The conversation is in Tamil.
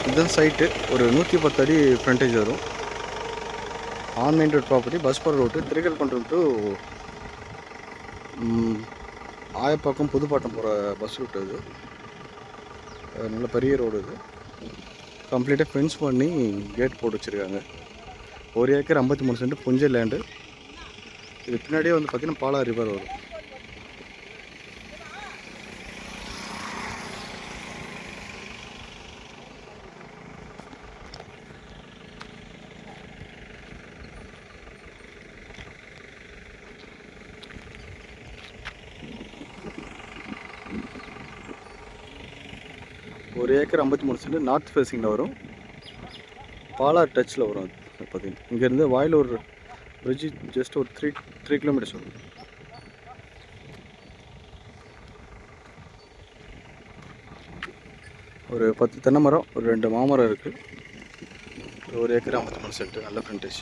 இதுதான் சைட்டு. ஒரு 110 அடி ஃப்ரண்டேஜ் வரும். On main road property. Bus போகிற ரோட்டு திருக்கல்குன்றம் டு ஆயப்பாக்கம் புதுப்பாட்டம் போகிற பஸ் ரூட் இது. நல்ல பெரிய ரோடு இது. கம்ப்ளீட்டாக ஃபென்ஸ் பண்ணி கேட் போட்டு வச்சுருக்காங்க. 1 ஏக்கர் 53 சென்ட் புஞ்சை லேண்டு. இது பின்னாடியே வந்து பார்த்திங்கன்னா பாலா ரிவர் வரும். ஒரு ஏக்கர் 53 சென்ட் நார்த் ஃபேஸிங்கில் வரும். பாலா டச்சில் வரும். அது பார்த்தீங்கன்னா இங்கேருந்து வாயிலூர் பிரிட்ஜு ஜஸ்ட் ஒரு 3 கிலோமீட்டர்ஸ் வரும். ஒரு 10 தென்னை மரம், ஒரு 2 மாமரம் இருக்குது. 1 ஏக்கர் 53 சென்ட் நல்ல ஃப்ரண்டேஜ்.